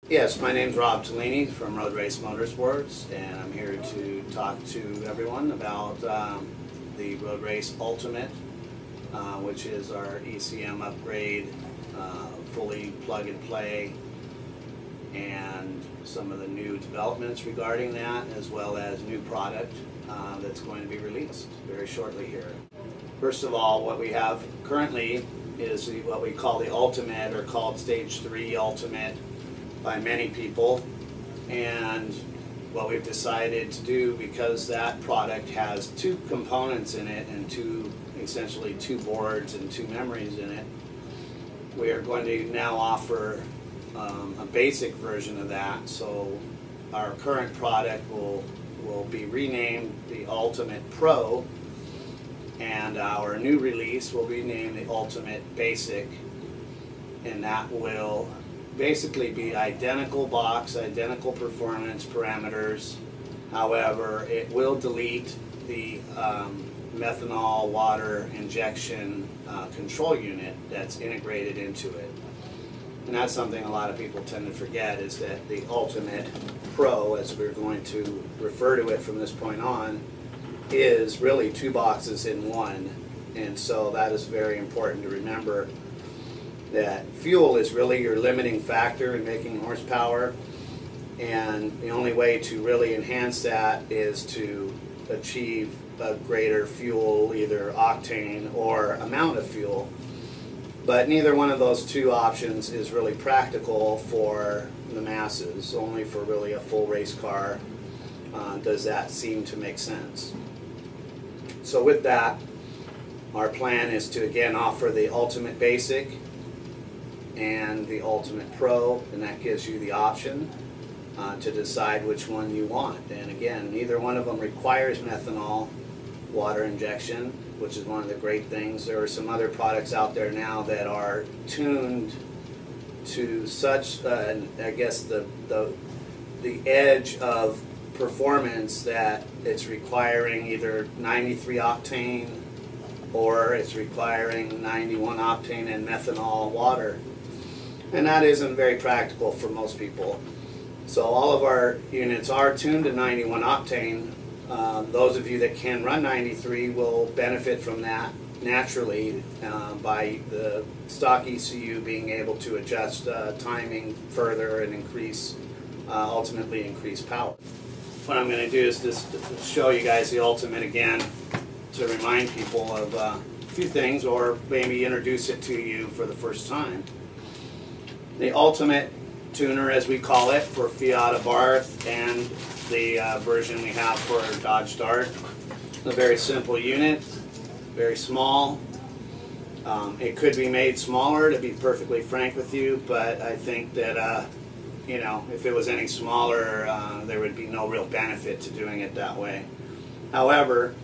Yes, my name's Rob Tallini from Road Race Motorsports, and I'm here to talk to everyone about the Road Race Ultimate, which is our ECM upgrade, fully plug and play, and some of the new developments regarding that, as well as new product that's going to be released very shortly here. First of all, what we have currently is what we call the Ultimate, or called Stage 3 Ultimate by many people, and what we've decided to do, because that product has two components in it and essentially two boards and two memories in it, we are going to now offer a basic version of that. So our current product will be renamed the Ultimate Pro, and our new release will be named the Ultimate Basic, and that will basically be identical box, identical performance parameters. However, it will delete the methanol water injection control unit that's integrated into it. And that's something a lot of people tend to forget, is that the Ultimate Pro, as we're going to refer to it from this point on, is really two boxes in one. And so that is very important to remember, that fuel is really your limiting factor in making horsepower, and the only way to really enhance that is to achieve a greater fuel, either octane or amount of fuel. But neither one of those two options is really practical for the masses. Only for really a full race car does that seem to make sense. So with that, our plan is to again offer the Ultimate Basic and the Ultimate Pro, and that gives you the option to decide which one you want. And again, neither one of them requires methanol water injection, which is one of the great things. There are some other products out there now that are tuned to such, I guess, the edge of performance that it's requiring either 93 octane or it's requiring 91 octane and methanol water. And that isn't very practical for most people. So all of our units are tuned to 91 octane. Those of you that can run 93 will benefit from that naturally by the stock ECU being able to adjust timing further and ultimately increase power. What I'm going to do is just show you guys the Ultimate again to remind people of a few things, or maybe introduce it to you for the first time. The Ultimate tuner, as we call it, for Fiat Abarth, and the version we have for Dodge Dart. A very simple unit, very small. It could be made smaller, to be perfectly frank with you, but I think that you know, if it was any smaller, there would be no real benefit to doing it that way. However,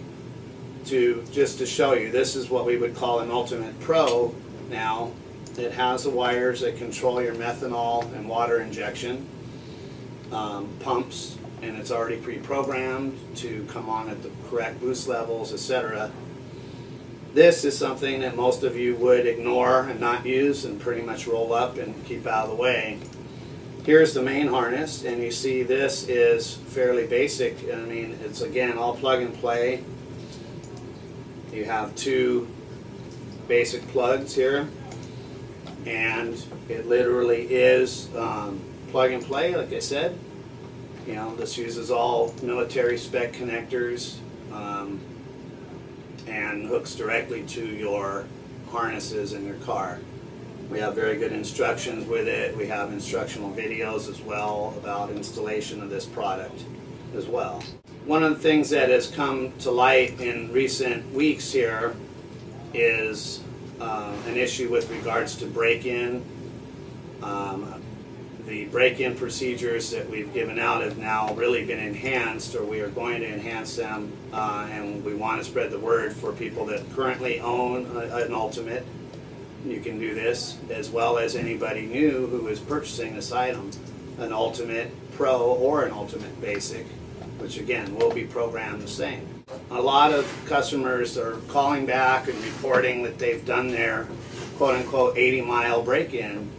just to show you, this is what we would call an Ultimate Pro now. It has the wires that control your methanol and water injection pumps, and it's already pre-programmed to come on at the correct boost levels, etc. This is something that most of you would ignore and not use and pretty much roll up and keep out of the way. Here's the main harness, and you see this is fairly basic. I mean, it's again all plug and play. You have two basic plugs here, and it literally is plug and play, like I said. You know, this uses all military spec connectors and hooks directly to your harnesses in your car. We have very good instructions with it. We have instructional videos as well about installation of this product as well. One of the things that has come to light in recent weeks here is an issue with regards to break-in. The break-in procedures that we've given out have now really been enhanced, or we are going to enhance them, and we want to spread the word for people that currently own an Ultimate. You can do this, as well as anybody new who is purchasing this item, an Ultimate Pro or an Ultimate Basic, which again will be programmed the same. A lot of customers are calling back and reporting that they've done their quote-unquote 80-mile break-in.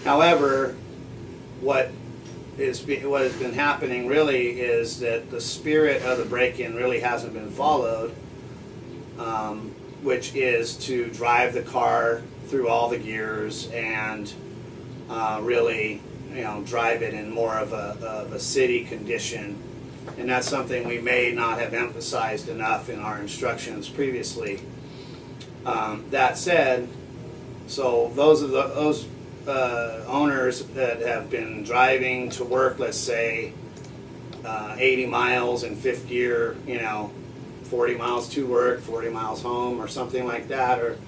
However, what has been happening really is that the spirit of the break-in really hasn't been followed, which is to drive the car through all the gears and really, drive it in more of a city condition. And that's something we may not have emphasized enough in our instructions previously. That said, so those owners that have been driving to work, let's say 80 miles in fifth gear, 40 miles to work, 40 miles home, or something like that, or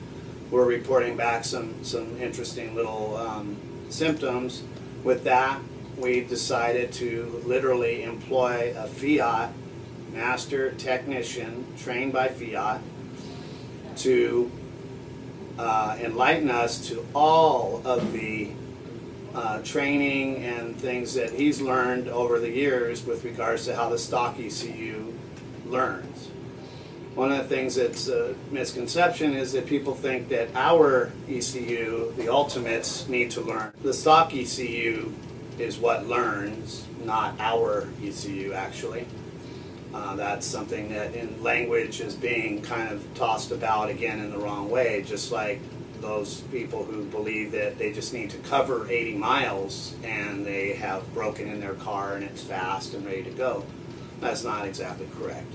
we're reporting back some interesting little symptoms. With that, we decided to literally employ a Fiat master technician trained by Fiat to enlighten us to all of the training and things that he's learned over the years with regards to how the stock ECU learns. One of the things that's a misconception is that people think that our ECU, the Ultimates, need to learn. The stock ECU is what learns, not our ECU actually. That's something that in language is being kind of tossed about again in the wrong way, just like those people who believe that they just need to cover 80 miles and they have broken in their car and it's fast and ready to go. That's not exactly correct.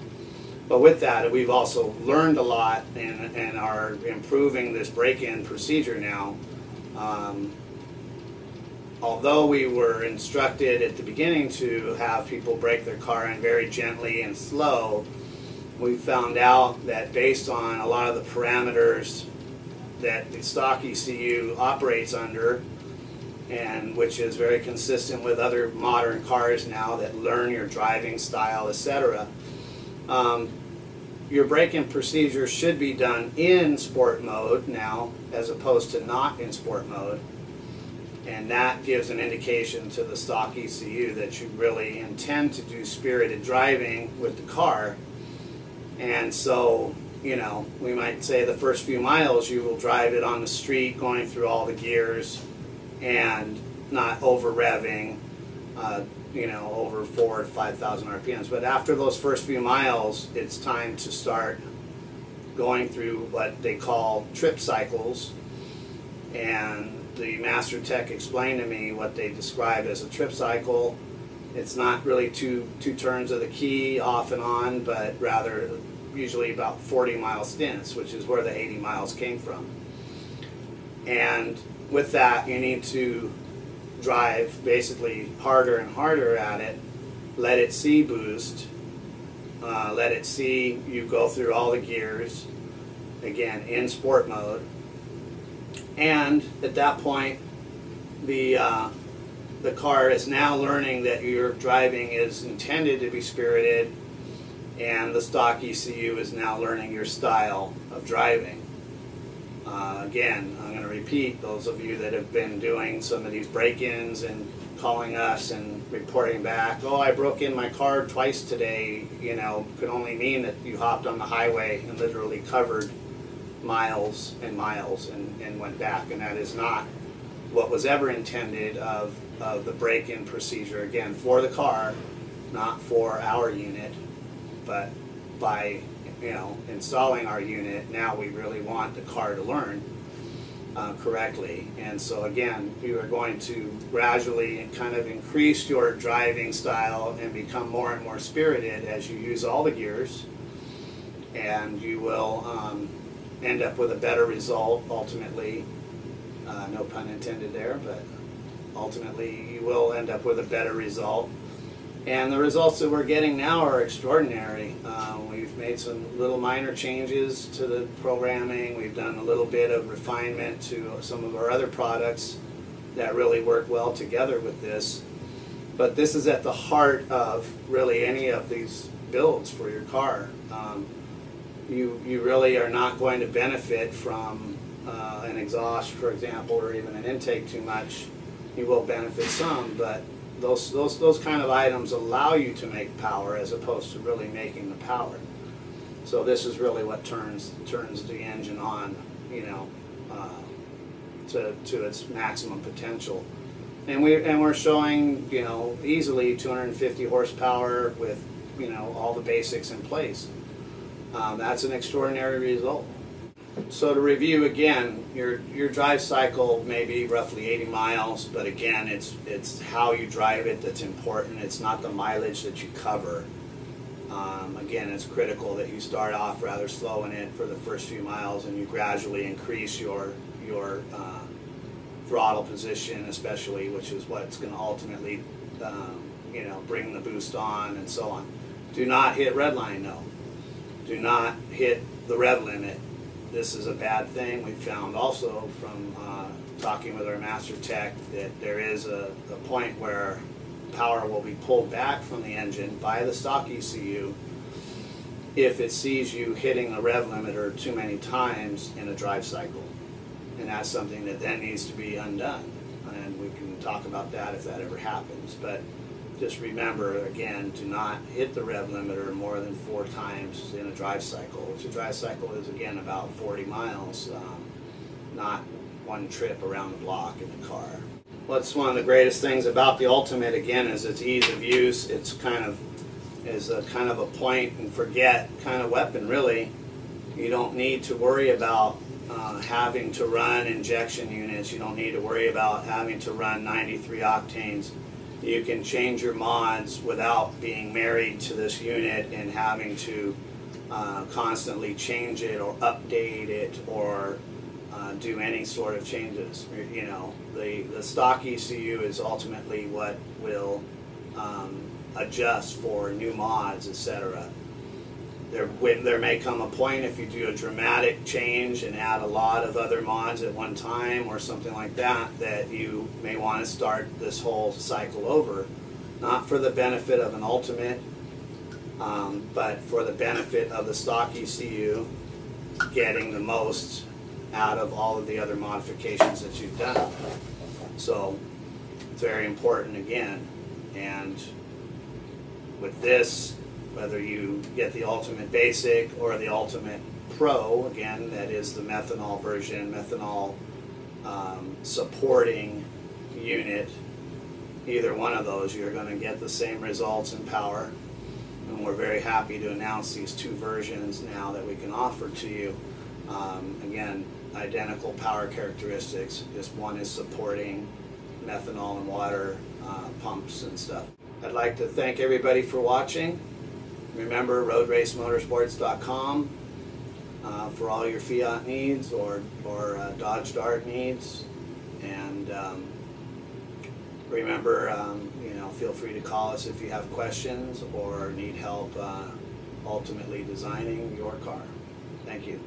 But with that, we've also learned a lot and are improving this break-in procedure now. Although we were instructed at the beginning to have people break their car in very gently and slow, we found out that based on a lot of the parameters that the stock ECU operates under, and which is very consistent with other modern cars now that learn your driving style, etc., your break-in procedure should be done in sport mode now as opposed to not in sport mode. And that gives an indication to the stock ECU that you really intend to do spirited driving with the car. And so, we might say the first few miles you will drive it on the street going through all the gears and not over revving, over 4,000 to 5,000 RPMs. But after those first few miles, it's time to start going through what they call trip cycles. And the master tech explained to me what they describe as a trip cycle. It's not really two turns of the key off and on, but rather usually about 40-mile stints, which is where the 80 miles came from. And with that, you need to drive basically harder and harder at it, let it see boost, let it see you go through all the gears, again in sport mode. And at that point, the car is now learning that your driving is intended to be spirited, and the stock ECU is now learning your style of driving. Again, I'm going to repeat, those of you that have been doing some of these break-ins and calling us and reporting back, oh, I broke in my car twice today, could only mean that you hopped on the highway and literally covered miles and miles and went back. And that is not what was ever intended of the break-in procedure, again, for the car, not for our unit, but by installing our unit, now we really want the car to learn correctly. And so again, you are going to gradually kind of increase your driving style and become more and more spirited as you use all the gears, and you will end up with a better result ultimately. No pun intended there, but ultimately you will end up with a better result. And the results that we're getting now are extraordinary. We've made some little minor changes to the programming. We've done a little bit of refinement to some of our other products that really work well together with this. But this is at the heart of really any of these builds for your car. You really are not going to benefit from an exhaust, for example, or even an intake too much. You will benefit some, but those kind of items allow you to make power as opposed to really making the power. So this is really what turns the engine on, to its maximum potential. And we're showing, you know, easily 250 horsepower with, you know, all the basics in place. That's an extraordinary result. So to review again, your drive cycle may be roughly 80 miles, but again, it's how you drive it that's important. It's not the mileage that you cover. Again, it's critical that you start off rather slow in it for the first few miles, and you gradually increase your throttle position, especially, which is what's going to ultimately, you know, bring the boost on and so on. Do not hit redline, though. Do not hit the rev limit. This is a bad thing. We found also from talking with our master tech that there is a point where power will be pulled back from the engine by the stock ECU if it sees you hitting the rev limiter too many times in a drive cycle. And that's something that then needs to be undone. And we can talk about that if that ever happens. But just remember, again, do not hit the rev limiter more than 4 times in a drive cycle, which a drive cycle is, again, about 40 miles, not one trip around the block in the car. What's one of the greatest things about the Ultimate, again, is its ease of use. It's kind of a point and forget kind of weapon, really. You don't need to worry about having to run injection units. You don't need to worry about having to run 93 octanes. You can change your mods without being married to this unit and having to constantly change it or update it or do any sort of changes. You know, the stock ECU is ultimately what will adjust for new mods, etc. There may come a point if you do a dramatic change and add a lot of other mods at one time or something like that, that you may want to start this whole cycle over. Not for the benefit of an Ultimate, but for the benefit of the stock ECU getting the most out of all of the other modifications that you've done. So it's very important again. And with this, whether you get the Ultimate Basic or the Ultimate Pro, again, that is the methanol version, methanol supporting unit, either one of those, you're going to get the same results in power. And we're very happy to announce these 2 versions now that we can offer to you. Again, identical power characteristics, just one is supporting methanol and water pumps and stuff. I'd like to thank everybody for watching. Remember, roadracemotorsports.com for all your Fiat needs or Dodge Dart needs. And remember, you know, feel free to call us if you have questions or need help ultimately designing your car. Thank you.